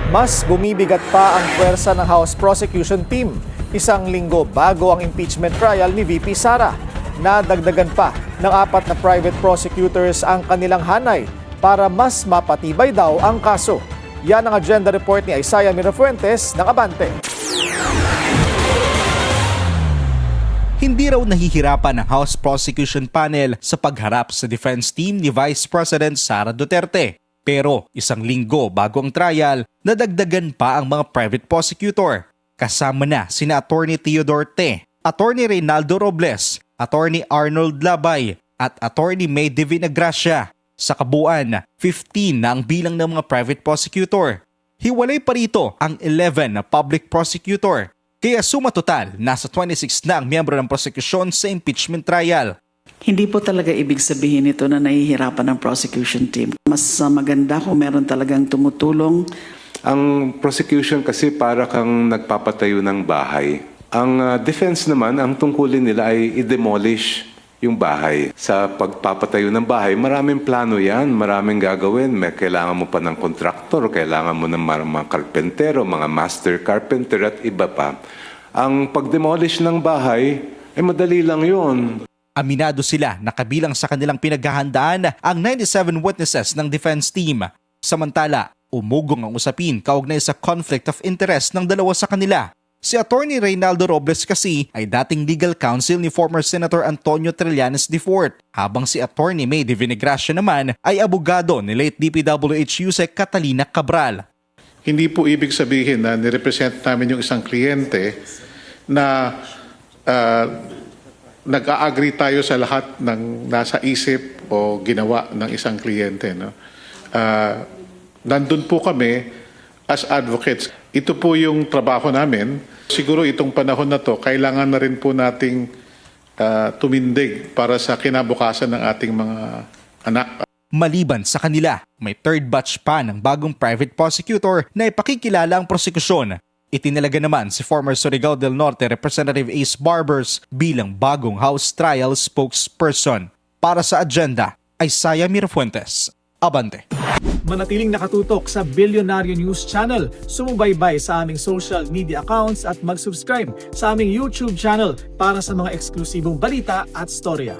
Mas bumibigat pa ang puwersa ng House Prosecution Team. Isang linggo bago ang impeachment trial ni VP Sara. Nadagdagan pa ng 4 na private prosecutors ang kanilang hanay para mas mapatibay daw ang kaso. Yan ang agenda report ni Isaiah Mirafuentes ng Abante. Hindi raw nahihirapan ang House Prosecution Panel sa pagharap sa defense team ni Vice President Sara Duterte. Pero isang linggo bago ang trial, nadagdagan pa ang mga private prosecutor. Kasama na sina Attorney Teodoro Te, Attorney Reynaldo Robles, Attorney Arnold Labay at Attorney May Divina Gracia. Sa kabuuan, 15 na ang bilang ng mga private prosecutor. Hiwalay pa rito ang 11 na public prosecutor. Kaya suma total, nasa 26 na ang miyembro ng prosekusyon sa impeachment trial. Hindi po talaga ibig sabihin ito na nahihirapan ng prosecution team. Mas maganda kung meron talagang tumutulong. Ang prosecution kasi para kang nagpapatayo ng bahay. Ang defense naman, ang tungkulin nila ay i-demolish yung bahay. Sa pagpapatayo ng bahay, maraming plano yan, maraming gagawin. May kailangan mo pa ng kontraktor, kailangan mo ng mga karpentero, mga master carpenter at iba pa. Ang pag-demolish ng bahay, madali lang yun. Aminado sila na kabilang sa kanilang pinaghahandaan ang 97 witnesses ng defense team. Samantala, umugong ang usapin kaugnay sa conflict of interest ng dalawa sa kanila. Si Attorney Reynaldo Robles kasi ay dating legal counsel ni former Senator Antonio Trillanes IV, habang si Attorney May Divina Gracia naman ay abogado ni late DPWH Yusek Catalina Cabral. Hindi po ibig sabihin na nirepresent namin yung isang kliyente na nag-a-agree tayo sa lahat ng nasa isip o ginawa ng isang kliyente. No? Nandun po kami as advocates. Ito po yung trabaho namin. Siguro itong panahon na to, kailangan na rin po nating tumindig para sa kinabukasan ng ating mga anak. Maliban sa kanila, may third batch pa ng bagong private prosecutor na ipakikilala ang prosekusyon. Itinalaga naman si former Surigao del Norte Representative Ace Barbers bilang bagong House Trial spokesperson. Para sa agenda, Isaiah Mirafuentes, Abante. Manatiling nakatutok sa Bilyonaryo News Channel. Sumubaybay sa aming social media accounts at mag-subscribe sa aming YouTube channel para sa mga eksklusibong balita at storya.